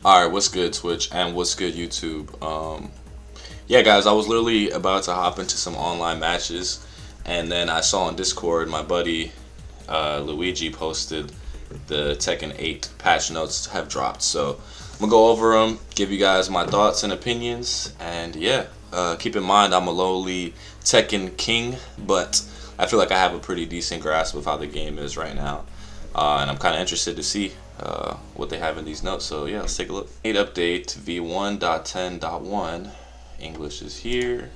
Alright, what's good Twitch and what's good YouTube? Yeah guys, I was literally about to hop into some online matches and then I saw on Discord my buddy Luigi posted the Tekken 8 patch notes have dropped. So I'm gonna go over them, give you guys my thoughts and opinions, and yeah, keep in mind I'm a lowly Tekken king, but I feel like I have a pretty decent grasp of how the game is right now. And I'm kind of interested to see what they have in these notes. So yeah, let's take a look. 8 update v1.10.1. English is here.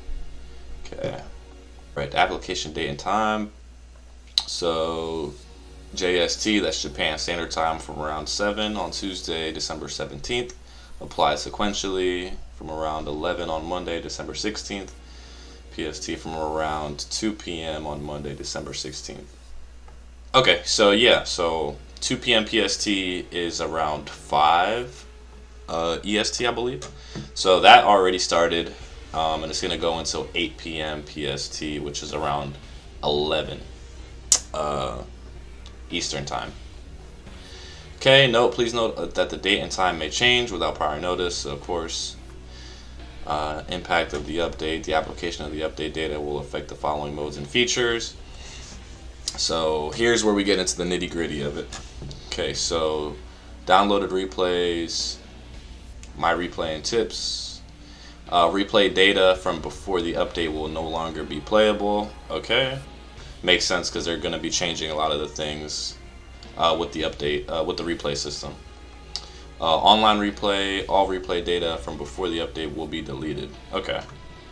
Okay. Right, application date and time. So JST, that's Japan Standard Time, from around 7 on Tuesday, December 17th. Apply sequentially from around 11 on Monday, December 16th. PST from around 2 p.m. on Monday, December 16th. Okay, so yeah, so 2 p.m. PST is around 5 EST, I believe. So that already started, and it's going to go until 8 p.m. PST, which is around 11 Eastern Time. Okay, please note that the date and time may change without prior notice, of course. Impact of the update. The application of the update data will affect the following modes and features. So here's where we get into the nitty gritty of it. Okay, so downloaded replays, my replay and tips, replay data from before the update will no longer be playable. Okay, makes sense because they're going to be changing a lot of the things with the update, with the replay system. Online replay, all replay data from before the update will be deleted. Okay,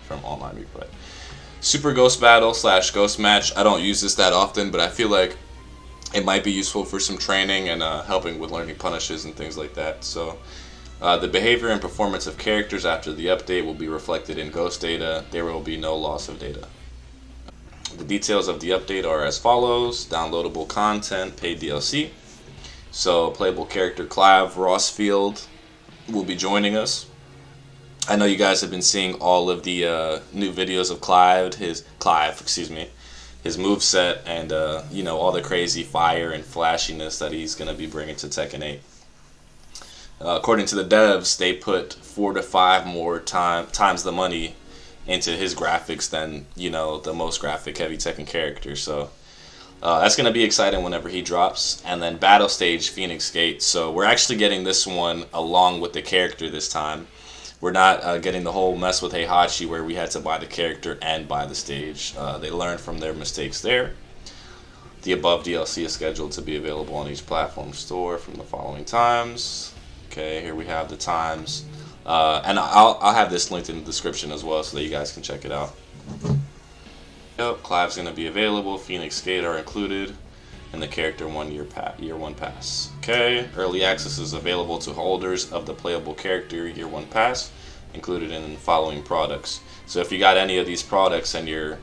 from online replay. Super Ghost Battle / Ghost Match. I don't use this that often, but I feel like it might be useful for some training and helping with learning punishes and things like that. So the behavior and performance of characters after the update will be reflected in Ghost data. There will be no loss of data. The details of the update are as follows. Downloadable content, paid DLC. So playable character Clive Rossfield will be joining us. I know you guys have been seeing all of the new videos of Clive, his moveset, and all the crazy fire and flashiness that he's going to be bringing to Tekken 8. According to the devs, they put 4 to 5 more times the money into his graphics than the most graphic heavy Tekken character. So that's going to be exciting whenever he drops. And then Battle Stage Phoenix Gate. So we're actually getting this one along with the character this time. We're not getting the whole mess with Heihachi where we had to buy the character and buy the stage. They learned from their mistakes there. The above DLC is scheduled to be available on each platform store from the following times. Okay, here we have the times. And I'll have this linked in the description as well so that you guys can check it out. Yep, Clive's going to be available. Phoenix Gate are included. And the character year 1 pass. Okay, early access is available to holders of the playable character year 1 pass, included in the following products. So if you got any of these products and you're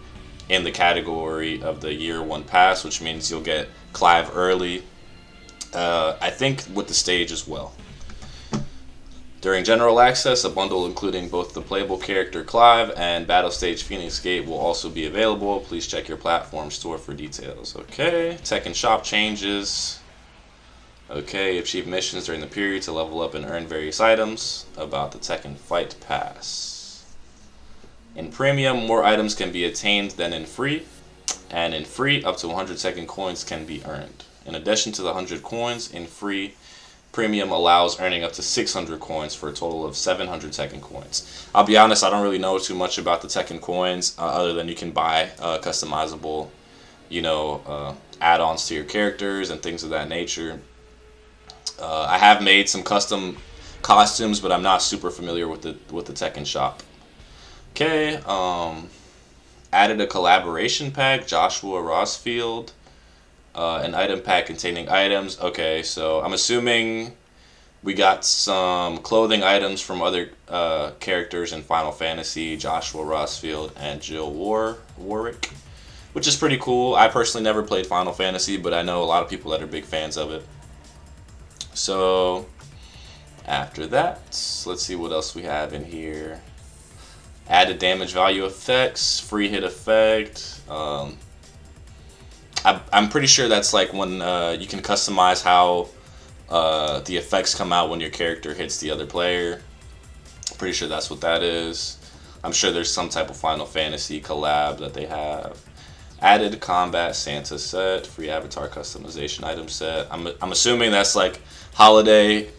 in the category of the year 1 pass, which means you'll get Clive early, I think with the stage as well. During general access, a bundle including both the playable character Clive and Battle Stage Phoenix Gate will also be available. Please check your platform store for details. Okay, Tekken Shop changes. Okay, achieve missions during the period to level up and earn various items. About the Tekken Fight Pass. In Premium, more items can be attained than in Free. And in Free, up to 100 Tekken coins can be earned. In addition to the 100 coins, in Free, Premium allows earning up to 600 coins for a total of 700 Tekken coins. I'll be honest, I don't really know too much about the Tekken coins other than you can buy customizable, add-ons to your characters and things of that nature. I have made some custom costumes, but I'm not super familiar with the Tekken shop. Okay, added a collaboration pack, Joshua Rossfield. An item pack containing items. Okay, so I'm assuming we got some clothing items from other characters in Final Fantasy, Joshua Rossfield and Jill Warwick, which is pretty cool. I personally never played Final Fantasy, but I know a lot of people that are big fans of it. So after that, let's see what else we have in here. Added damage value effects, free hit effect. I'm pretty sure that's like when you can customize how The effects come out when your character hits the other player. Pretty sure that's what that is. I'm sure there's some type of Final Fantasy collab that they have. Added combat Santa set, free avatar customization item set. I'm assuming that's like holiday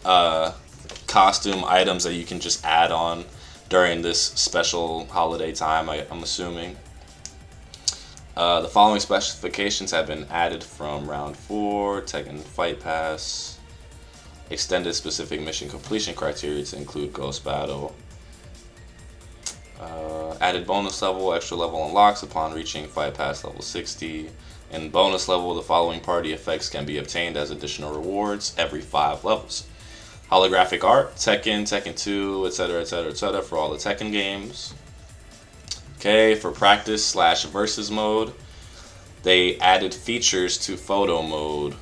costume items that you can just add on during this special holiday time. I'm assuming. The following specifications have been added from round 4, Tekken Fight Pass. Extended specific mission completion criteria to include Ghost Battle. Added bonus level, extra level unlocks upon reaching Fight Pass level 60. In bonus level, the following party effects can be obtained as additional rewards every 5 levels. Holographic art, Tekken, Tekken 2, etc., etc., etc. for all the Tekken games. Okay, for practice / versus mode, they added features to photo mode.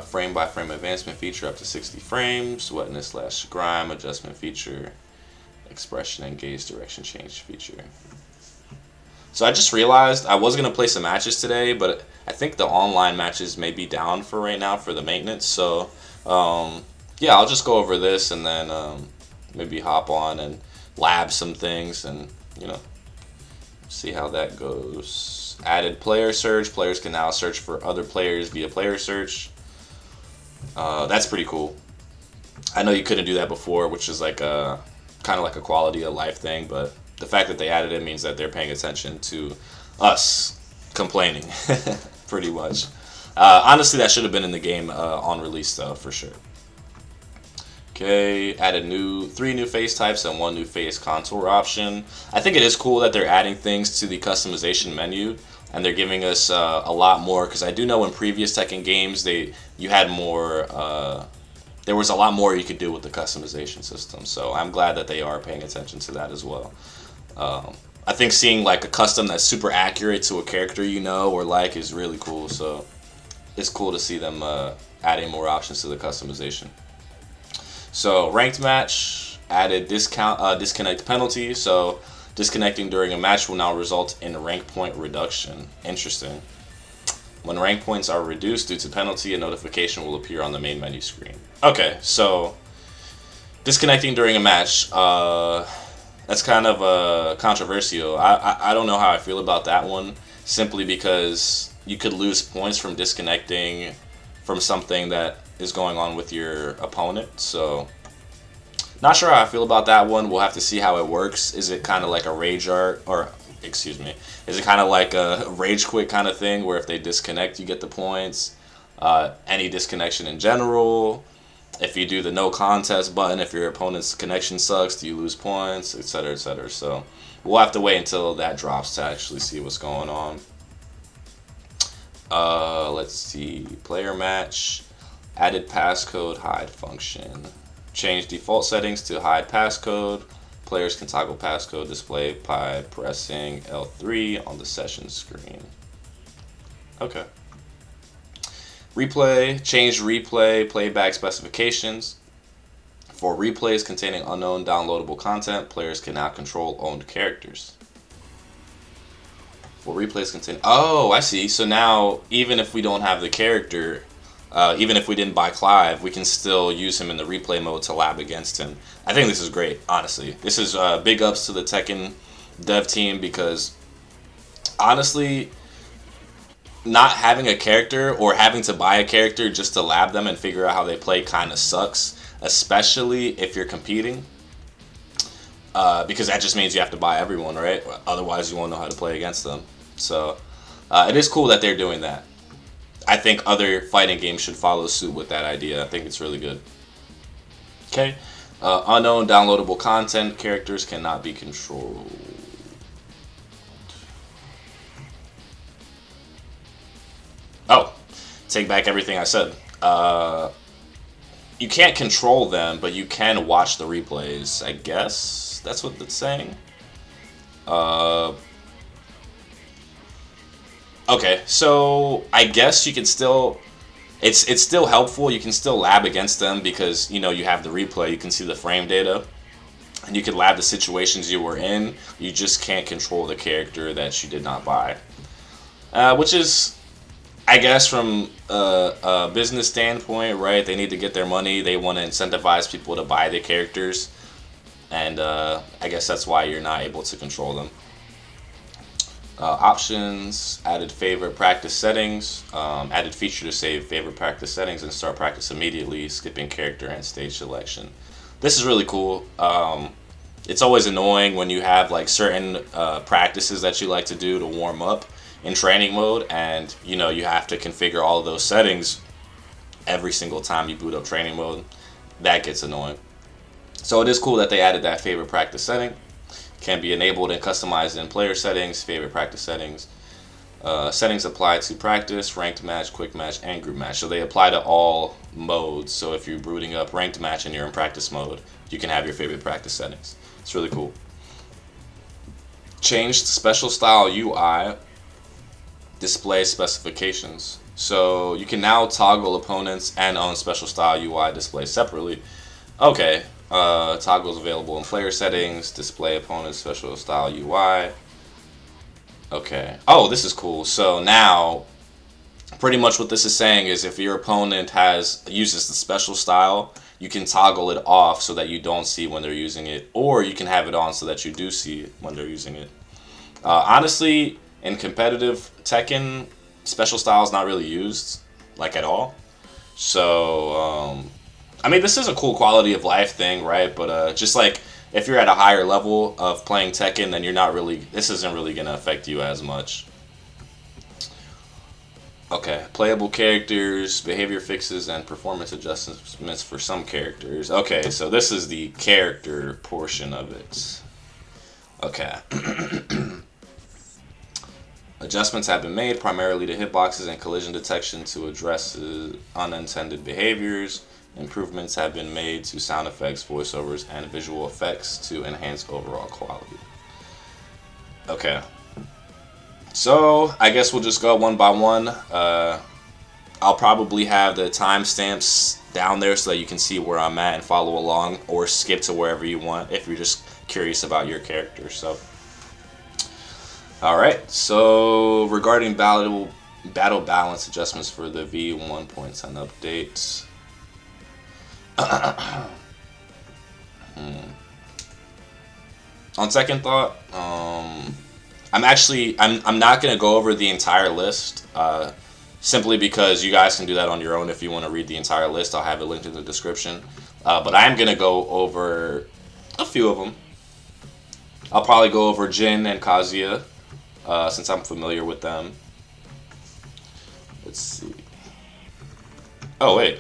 Frame by frame advancement feature up to 60 frames. Wetness / grime adjustment feature. Expression and gaze direction change feature. So I just realized I was going to play some matches today, but I think the online matches may be down for right now for the maintenance. So yeah, I'll just go over this and then maybe hop on and lab some things and, you know, see how that goes. Added player search. Players can now search for other players via player search. That's pretty cool. I know you couldn't do that before, which is like a kind of like a quality of life thing, but the fact that they added it means that they're paying attention to us complaining, pretty much. Honestly, that should have been in the game on release, though, for sure. Okay, added 3 new face types and 1 new face contour option. I think it is cool that they're adding things to the customization menu, and they're giving us a lot more, because I do know in previous Tekken games you had more. There was a lot more you could do with the customization system, so I'm glad that they are paying attention to that as well. I think seeing like a custom that's super accurate to a character you know or like is really cool, so it's cool to see them adding more options to the customization. So ranked match, added disconnect penalty, so disconnecting during a match will now result in rank point reduction. Interesting. When rank points are reduced due to penalty, a notification will appear on the main menu screen. Okay, so disconnecting during a match, that's kind of controversial. I don't know how I feel about that one, simply because you could lose points from disconnecting from something that is going on with your opponent. So not sure how I feel about that one. We'll have to see how it works. Is it kind of like a rage art, or excuse me, is it kind of like a rage quit kind of thing where if they disconnect you get the points? Any disconnection in general? If you do the no contest button, if your opponent's connection sucks, do you lose points, etc., etc.? So we'll have to wait until that drops to actually see what's going on. Let's see, player match, added passcode hide function. Change default settings to hide passcode. Players can toggle passcode display by pressing L3 on the session screen. Okay. Replay, change replay playback specifications. For replays containing unknown downloadable content, players can now control owned characters. For replays containing... Oh, I see. So now, even if we don't have the character, even if we didn't buy Clive, we can still use him in the replay mode to lab against him. I think this is great, honestly. This is big ups to the Tekken dev team, because honestly, not having a character or having to buy a character just to lab them and figure out how they play kind of sucks, especially if you're competing, because that just means you have to buy everyone, right? Otherwise you won't know how to play against them. So it is cool that they're doing that. I think other fighting games should follow suit with that idea. I think it's really good. Okay, unknown downloadable content, characters cannot be controlled. Oh, take back everything I said. You can't control them, but you can watch the replays, I guess. That's what it's saying. Okay, so I guess you can still... It's still helpful. You can still lab against them because, you know, you have the replay. You can see the frame data. And you can lab the situations you were in. You just can't control the character that you did not buy. Which is... I guess from a business standpoint, right? They need to get their money. They want to incentivize people to buy the characters, and I guess that's why you're not able to control them. Options, added favorite practice settings, added feature to save favorite practice settings and start practice immediately, skipping character and stage selection. This is really cool. It's always annoying when you have like certain practices that you like to do to warm up in training mode, and you have to configure all of those settings every single time you boot up training mode. That gets annoying. So it is cool that they added that favorite practice setting. Can be enabled and customized in player settings, favorite practice settings. Settings apply to practice, ranked match, quick match, and group match. So they apply to all modes. So if you're booting up ranked match and you're in practice mode, you can have your favorite practice settings. It's really cool. Changed special style UI display specifications. So you can now toggle opponents and own special style UI display separately. Okay. Toggles available in player settings, display opponents, special style UI. Okay. Oh, this is cool. So now, pretty much what this is saying is if your opponent uses the special style, you can toggle it off so that you don't see when they're using it, or you can have it on so that you do see it when they're using it. Honestly, in competitive Tekken, special style is not really used, like at all. So, I mean, this is a cool quality of life thing, right? But just like if you're at a higher level of playing Tekken, then this isn't really going to affect you as much. Okay, playable characters, behavior fixes, and performance adjustments for some characters. Okay, so this is the character portion of it. Okay. Adjustments have been made primarily to hitboxes and collision detection to address unintended behaviors. Improvements have been made to sound effects, voiceovers, and visual effects to enhance overall quality. Okay. So, I guess we'll just go one by one. I'll probably have the timestamps down there so that you can see where I'm at and follow along, or skip to wherever you want if you're just curious about your character. So, alright. So, regarding battle balance adjustments for the V1.10 update. On second thought, I'm not gonna go over the entire list, simply because you guys can do that on your own if you want to read the entire list. I'll have it linked in the description, but I am gonna go over a few of them. I'll probably go over Jin and Kazuya, since I'm familiar with them. Let's see. Oh wait.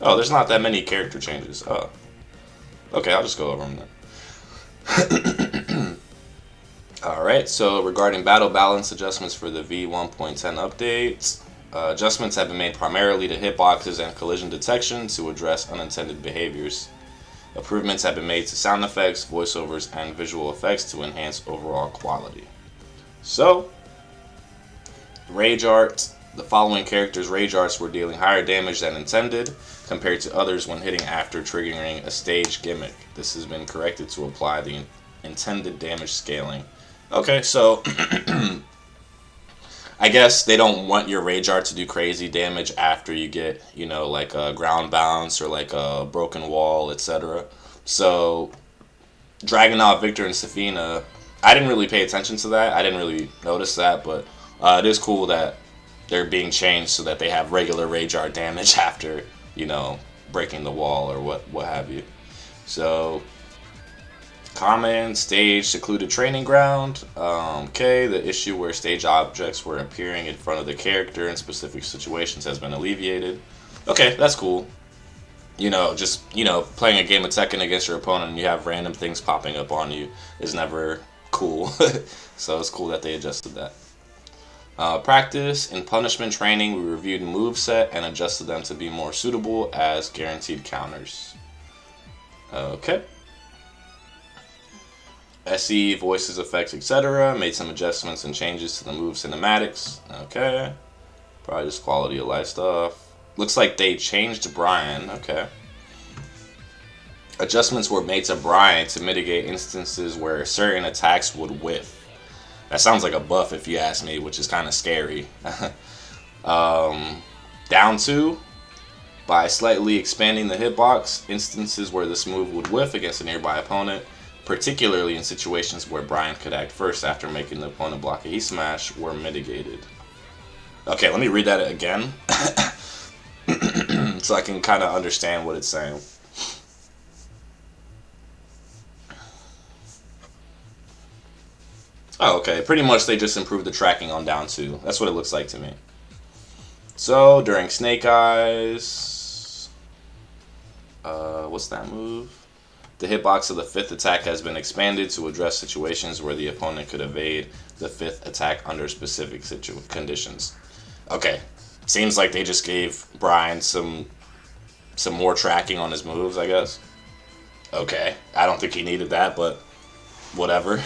Oh, there's not that many character changes. Oh. Okay, I'll just go over them then. Alright, so regarding battle balance adjustments for the V1.10 update, adjustments have been made primarily to hitboxes and collision detection to address unintended behaviors. Improvements have been made to sound effects, voiceovers, and visual effects to enhance overall quality. So, Rage Art. The following characters' rage arts were dealing higher damage than intended compared to others when hitting after triggering a stage gimmick. This has been corrected to apply the intended damage scaling. Okay, so I guess they don't want your rage art to do crazy damage after you get, like a ground bounce or like a broken wall, etc. So Dragunov, Victor, and Safina, I didn't really pay attention to that. I didn't really notice that, but it is cool that they're being changed so that they have regular rage art damage after, breaking the wall or what have you. So, common stage secluded training ground. Okay, the issue where stage objects were appearing in front of the character in specific situations has been alleviated. Okay, that's cool. Just playing a game of Tekken against your opponent and you have random things popping up on you is never cool. So it's cool that they adjusted that. Practice and punishment training, we reviewed moveset and adjusted them to be more suitable as guaranteed counters. Okay. SE, voices, effects, etc. Made some adjustments and changes to the move cinematics. Okay. Probably just quality of life stuff. Looks like they changed Brian. Okay. Adjustments were made to Brian to mitigate instances where certain attacks would whiff. That sounds like a buff if you ask me, which is kind of scary. Down 2, by slightly expanding the hitbox, instances where this move would whiff against a nearby opponent, particularly in situations where Brian could act first after making the opponent block a heat smash, were mitigated. Okay, let me read that again so I can kind of understand what it's saying. Oh, okay. Pretty much they just improved the tracking on down 2. That's what it looks like to me. So, during Snake Eyes... what's that move? The hitbox of the 5th attack has been expanded to address situations where the opponent could evade the 5th attack under specific conditions. Okay. Seems like they just gave Brian some more tracking on his moves, I guess. Okay. I don't think he needed that, but whatever.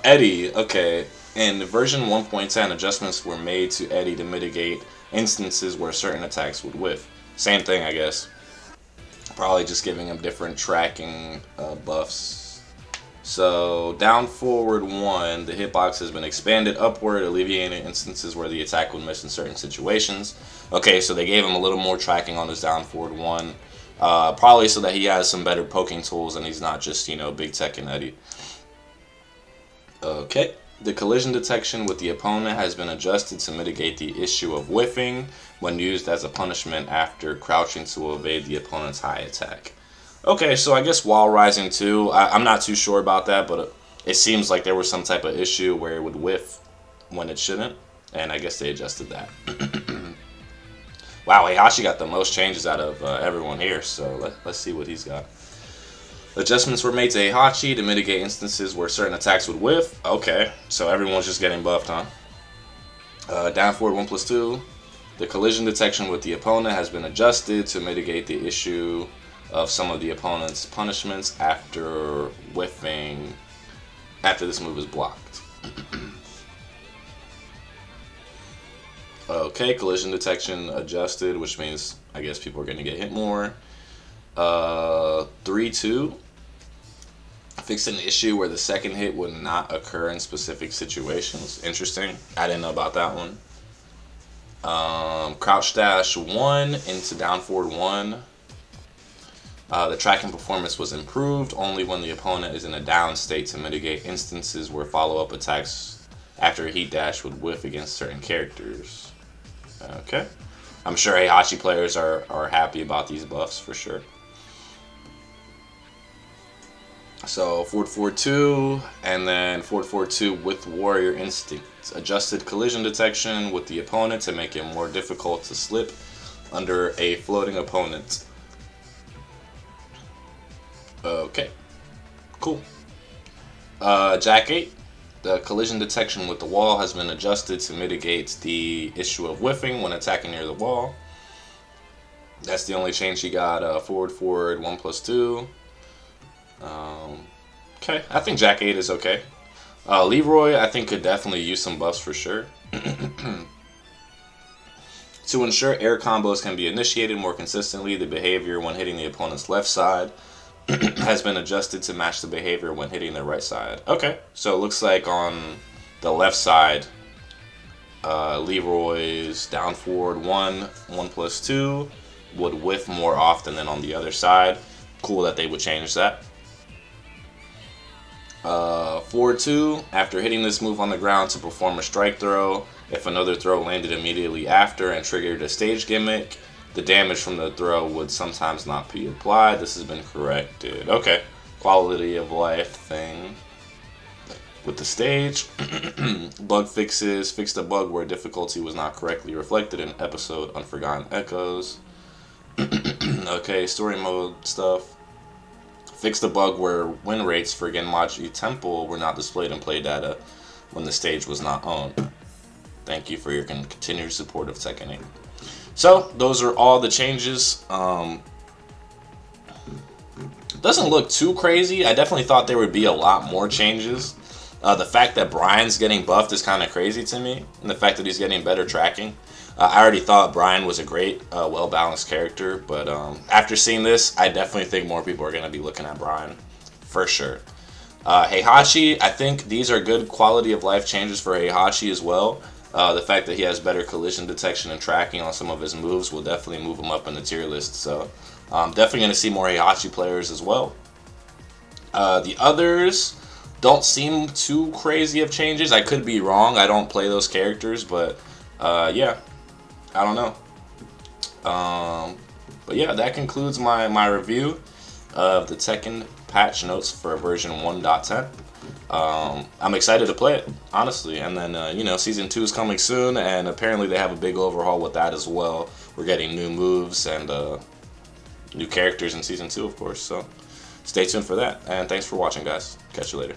Eddie, okay. In version 1.10, adjustments were made to Eddie to mitigate instances where certain attacks would whiff. Same thing, I guess. Probably just giving him different tracking buffs. So, down forward 1, the hitbox has been expanded upward, alleviating instances where the attack would miss in certain situations. Okay, so they gave him a little more tracking on his down forward 1. Probably so that he has some better poking tools and he's not just, big Tekken Eddie. Okay. The collision detection with the opponent has been adjusted to mitigate the issue of whiffing when used as a punishment after crouching to evade the opponent's high attack. Okay, so I guess Wall Rising 2, I'm not too sure about that, but it seems like there was some type of issue where it would whiff when it shouldn't, and I guess they adjusted that. Wow, Heihachi got the most changes out of everyone here, so let's see what he's got. Adjustments were made to Heihachi to mitigate instances where certain attacks would whiff. Okay, so everyone's just getting buffed, huh? Down forward 1+2. The collision detection with the opponent has been adjusted to mitigate the issue of some of the opponent's punishments after whiffing, after this move is blocked. Okay, collision detection adjusted, which means I guess people are going to get hit more. 3-2. Fixed an issue where the second hit would not occur in specific situations. Interesting. I didn't know about that one. Crouch dash 1 into down forward 1. The tracking performance was improved only when the opponent is in a down state to mitigate instances where follow-up attacks after a heat dash would whiff against certain characters. Okay. I'm sure Heihachi players are happy about these buffs for sure. So, forward 4-2, and then forward 4-2 with Warrior Instinct. Adjusted collision detection with the opponent to make it more difficult to slip under a floating opponent. Okay, cool. Jack 8. The collision detection with the wall has been adjusted to mitigate the issue of whiffing when attacking near the wall. That's the only change he got. Forward 1+2. Okay, I think Jack 8 is okay. Leroy, I think, could definitely use some buffs for sure. To ensure air combos can be initiated more consistently, the behavior when hitting the opponent's left side has been adjusted to match the behavior when hitting the right side. Okay, so it looks like on the left side, Leroy's down forward 1+2 would whiff more often than on the other side. Cool that they would change that. Forward 2, after hitting this move on the ground to perform a strike throw, if another throw landed immediately after and triggered a stage gimmick, the damage from the throw would sometimes not be applied. This has been corrected. Okay, quality of life thing. With the stage, bug fixes. Fixed a bug where difficulty was not correctly reflected in episode Unforgotten Echoes. Okay, story mode stuff. Fixed a bug where win rates for Genmachi Temple were not displayed in play data when the stage was not owned. Thank you for your continued support of Tekken 8. So, those are all the changes. Doesn't look too crazy. I definitely thought there would be a lot more changes. The fact that Brian's getting buffed is kind of crazy to me. And the fact that he's getting better tracking. I already thought Brian was a great, well-balanced character. But after seeing this, I definitely think more people are going to be looking at Brian. For sure. Heihachi, I think these are good quality of life changes for Heihachi as well. The fact that he has better collision detection and tracking on some of his moves will definitely move him up in the tier list. So definitely going to see more Heihachi players as well. The others don't seem too crazy of changes. I could be wrong. I don't play those characters, but yeah, I don't know. But yeah, that concludes my review of the Tekken patch notes for version 1.10. I'm excited to play it, honestly. And then, you know, Season 2 is coming soon, and apparently they have a big overhaul with that as well. We're getting new moves and new characters in Season 2, of course. So stay tuned for that. And thanks for watching, guys. Catch you later.